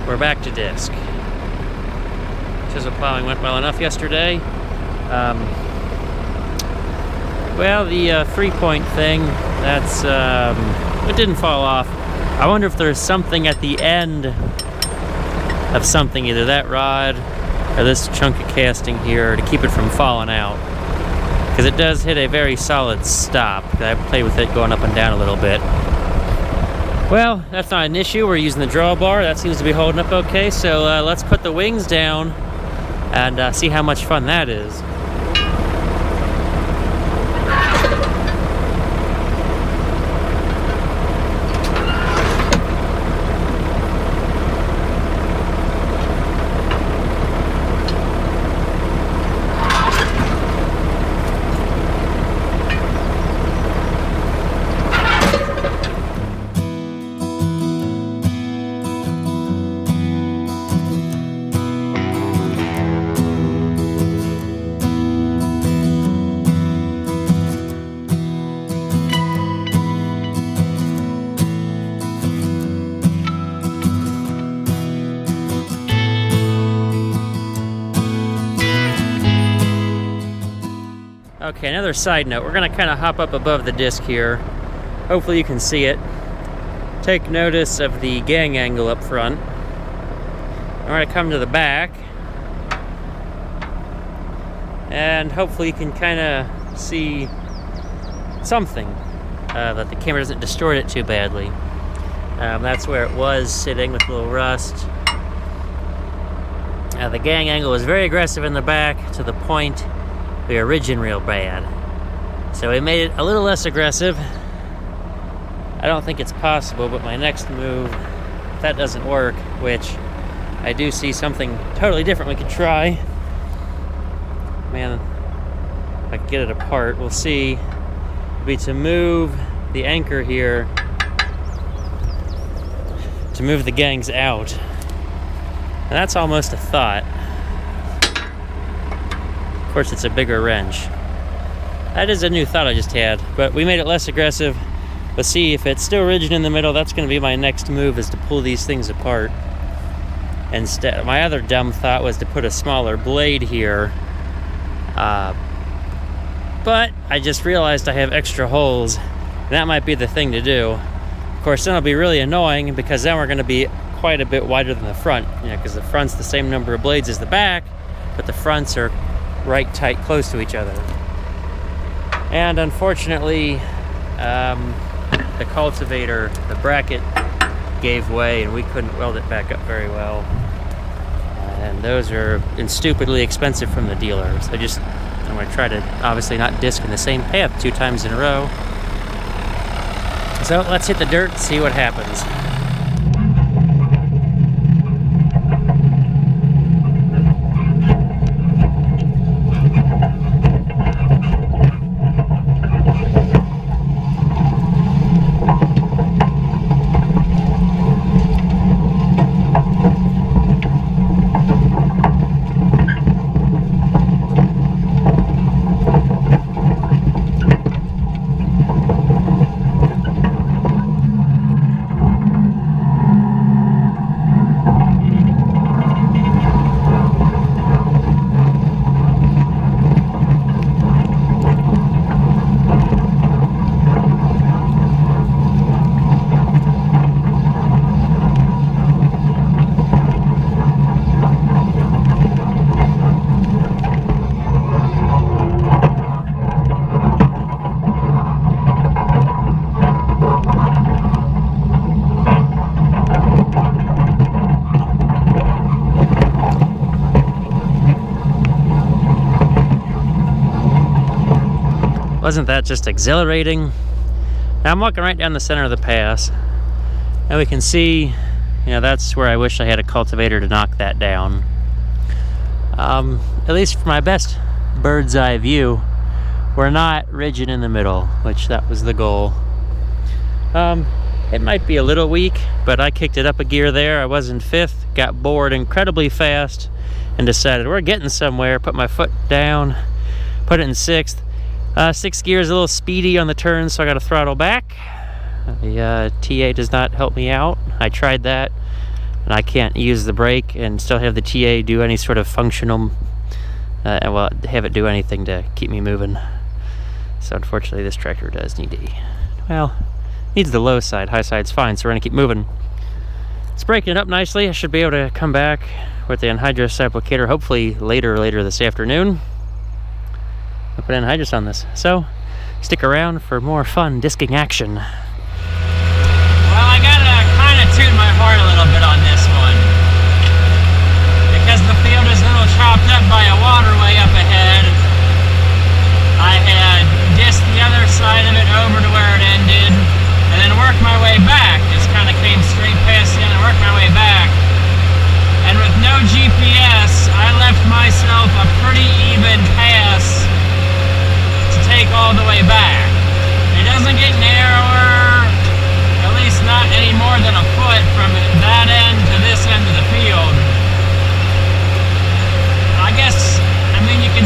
we're back to disc. Chisel plowing went well enough yesterday. Well, the 3-point thing, that's, it didn't fall off. I wonder if there's something at the end of something, either that rod or this chunk of casting here, to keep it from falling out. Because it does hit a very solid stop. I play with it going up and down a little bit. Well, that's not an issue. We're using the drawbar. That seems to be holding up okay. So let's put the wings down and see how much fun that is. Okay, another side note. We're going to kind of hop up above the disc here. Hopefully you can see it. Take notice of the gang angle up front. I'm going to come to the back. And hopefully you can kind of see something. That the camera doesn't distort it too badly. That's where it was sitting with a little rust. The gang angle was very aggressive in the back to the point the origin real bad. So we made it a little less aggressive. I don't think it's possible, but my next move, if that doesn't work, which I do see something totally different we could try. Man, if I can get it apart, we'll see. Would be to move the anchor here, to move the gangs out. And that's almost a thought. Of course, it's a bigger wrench. That is a new thought I just had, but we made it less aggressive. Let's see if it's still rigid in the middle. That's going to be my next move, is to pull these things apart. Instead, my other dumb thought was to put a smaller blade here. But I just realized I have extra holes, and that might be the thing to do. Of course, then it'll be really annoying, because then we're going to be quite a bit wider than the front. Because the front's the same number of blades as the back, but the fronts are right tight close to each other. And unfortunately, the cultivator, the bracket gave way and we couldn't weld it back up very well. And those are stupidly expensive from the dealer. So I'm going to try to obviously not disc in the same path 2 times in a row. So let's hit the dirt and see what happens. Wasn't that just exhilarating? Now I'm walking right down the center of the pass, and we can see, that's where I wish I had a cultivator to knock that down. At least for my best bird's eye view, we're not rigid in the middle, which that was the goal. It might be a little weak, but I kicked it up a gear there. I was in 5th, got bored incredibly fast, and decided we're getting somewhere. Put my foot down, put it in 6th. 6th gear is a little speedy on the turns, so I got to throttle back. The TA does not help me out. I tried that. and I can't use the brake and still have the TA do any sort of functional, well, have it do anything to keep me moving. So unfortunately this tractor does need needs the low side. High side's fine, so we're gonna keep moving. It's breaking it up nicely. I should be able to come back with the anhydrous applicator hopefully later this afternoon. I'll put anhydrous on this. So stick around for more fun disking action. Well, I gotta kind of toot my horn a little bit on this one, because the field is a little chopped up by a waterway up ahead. I had disked the other side of it over to where it ended, and then worked my way back. Just kind of came straight past it and worked my way back. And with no GPS, I left myself a pretty even pass to take all the way back. It doesn't get narrower, at least not any more than a foot from that end to this end of the field. I guess, I mean, you can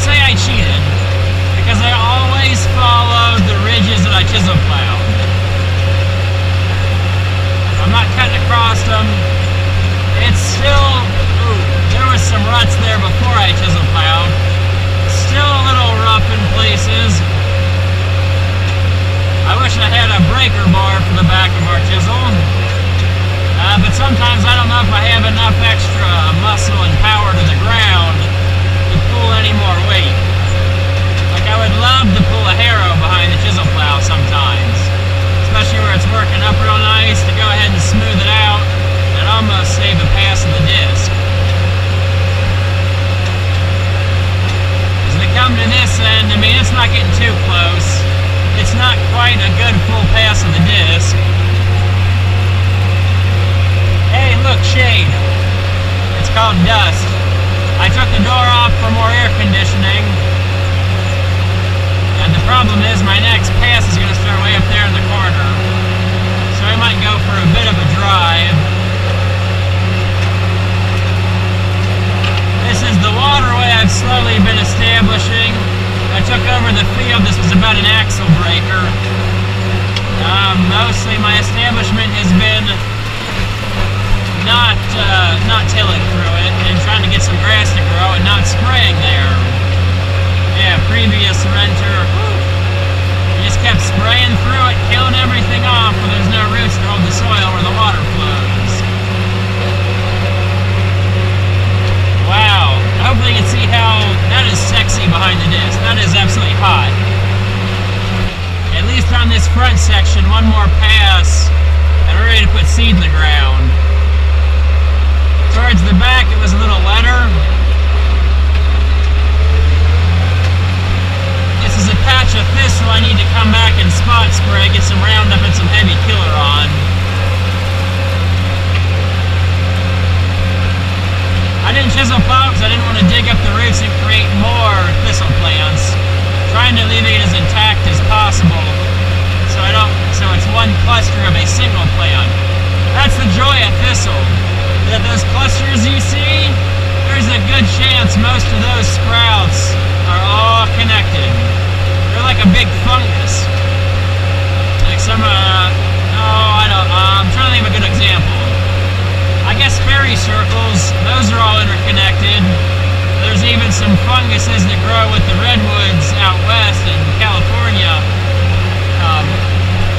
say I cheated, because I always followed the ridges that I chisel plowed. I'm not cutting across them. It's still, there was some ruts there before I chisel plowed. Still a little rough in places. I wish I had a breaker bar for the back of our chisel. But sometimes I don't know if I have enough extra muscle and power to the ground to pull any more weight. Like, I would love to pull a harrow behind the chisel plow sometimes, especially where it's working up real nice, to go ahead and smooth it out and almost save a pass of the disc. As we come to this end, I mean, it's not getting too close. It's not quite a good full pass of the disc. Hey, look, shade. It's called dust. I took the door off for more air conditioning. And the problem is my next pass is going to start way up there in the corner. So I might go for a bit of a drive. This is the waterway I've slowly been establishing. I took over the field. This was about an axle breaker. Mostly my establishment has been not tilling through it and trying to get some grass to grow and not spraying there. Yeah, previous renter, just kept spraying through it, killing everything off when there's no roots to hold the soil where the water flows. Wow, hopefully you can see how that is sexy behind the disc. That is absolutely hot. At least on this front section, one more pass and we're ready to put seed in the ground. Towards the back it was a little wetter. This is a patch of thistle I need to come back and spot spray, get some Roundup and some heavy killer on. I didn't chisel plow because I didn't want to dig up the roots and create more thistle plants. Trying to leave it as intact as possible, so it's one cluster of a single plant. That's the joy of thistle. That those clusters you see, there's a good chance most of those sprouts are all connected. They're like a big fungus. Like some, I'm trying to think of a good example. I guess fairy circles, those are all interconnected. There's even some funguses that grow with the redwoods out west in California.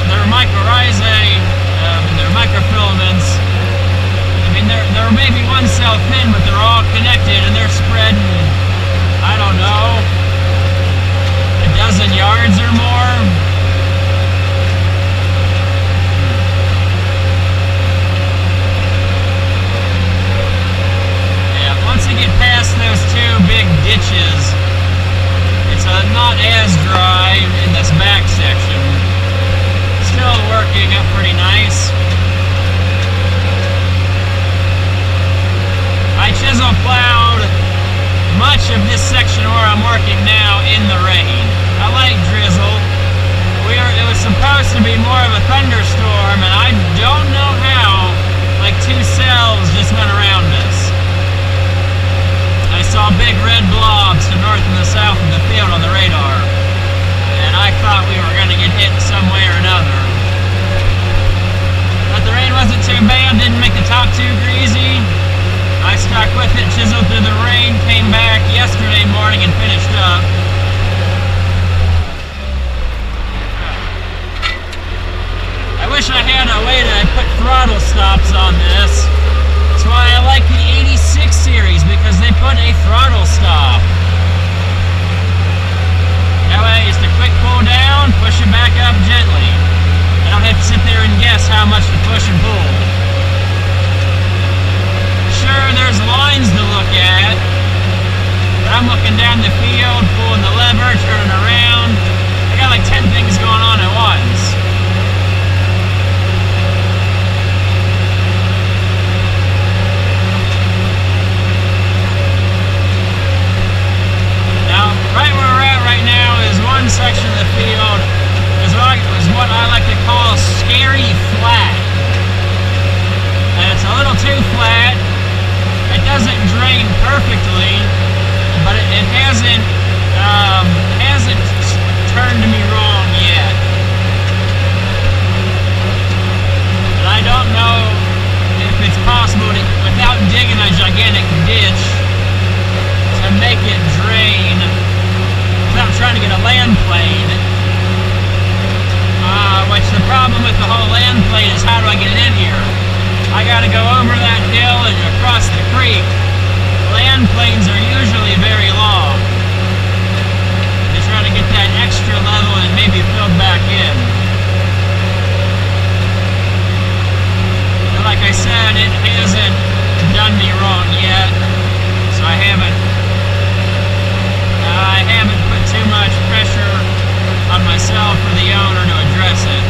They're mycorrhizae, and they're microfilaments. I mean, they're maybe one cell thin, but they're all connected and they're spreading, I don't know, a dozen yards or more. Yeah, once you get past those two big ditches, it's not as dry in this back section. Still working up pretty nice. I chisel plowed much of this section where I'm working now in the rain. I like drizzle. It was supposed to be more of a thunderstorm, and I don't know how, like 2 cells just went around us. I saw big red blobs to north and the south of the field on the radar, and I thought we were going to get hit some way or another. But the rain wasn't too bad, didn't make the top too greasy. I stuck with it, chiseled through the rain, came back yesterday morning and finished up. I wish I had a way to put throttle stops on this. That's why I like the 86 series, because they put a throttle stop. That way, just a quick pull down, push it back up gently. I don't have to sit there and guess how much to push and pull. Sure, there's lines to look at, but I'm looking down the field, pulling the lever, turning around. I got like 10 things going on at once. Now, right where we're at right now is one section of the field is what I like to call scary flat. And it's a little too flat. It doesn't drain perfectly, but it hasn't turned me wrong yet. And I don't know if it's possible to, without digging a gigantic ditch, to make it drain without trying to get a land plane. Which the problem with the whole land plane is, how do I get it in here? I gotta go over that hill and across the creek. Land planes are usually very long. They try to get that extra level and maybe filled back in. And like I said, it hasn't done me wrong yet, so I haven't put too much pressure on myself or the owner to address it.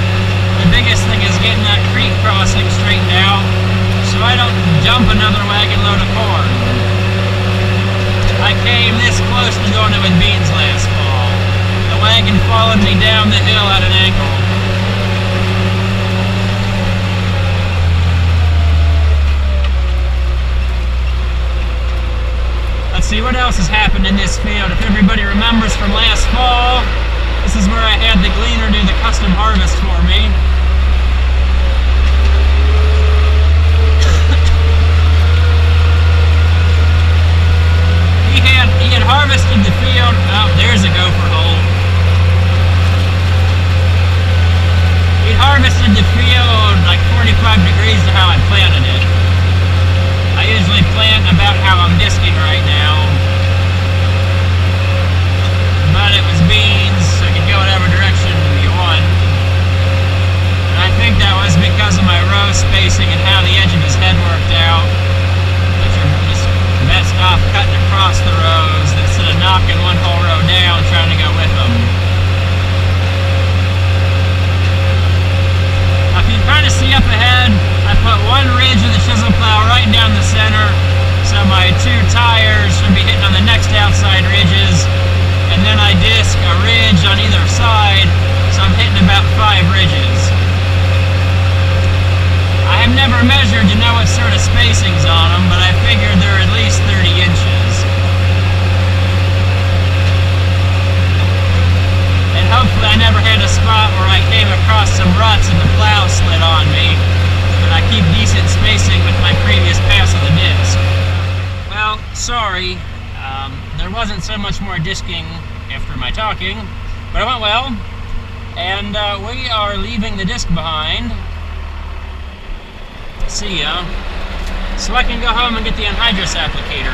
The biggest thing is getting that creek crossing straightened out so I don't dump another wagon load of corn. I came this close to doing it with beans last fall. The wagon followed me down the hill at an angle. Let's see what else has happened in this field. If everybody remembers from last fall, this is where I had the gleaner do the custom harvest for me. He had harvested the field. Oh, there's a gopher hole. He'd harvested the field like 45 degrees to how I planted it. I usually plant about how I'm disking right now. But it was beans, so it could go whatever direction you want. And I think that was because of my row spacing and how the edge of his head worked out. But you're just best off cutting across the rows instead of knocking one whole row down trying to go with them. Now, if you can kind of see up ahead, I put one ridge of the chisel plow right down the center, so my two tires should be hitting on the next outside ridges. And then I disc a ridge on either side, so I'm hitting about 5 ridges. I have never measured to know what sort of spacing's on them, but I figured they're at least 30 inches. And hopefully I never had a spot where I came across some ruts and the plow slid on me, but I keep decent spacing with my previous pass of the disc. Well, sorry. There wasn't so much more disking after my talking, but it went well, and we are leaving the disc behind. See ya. So I can go home and get the anhydrous applicator.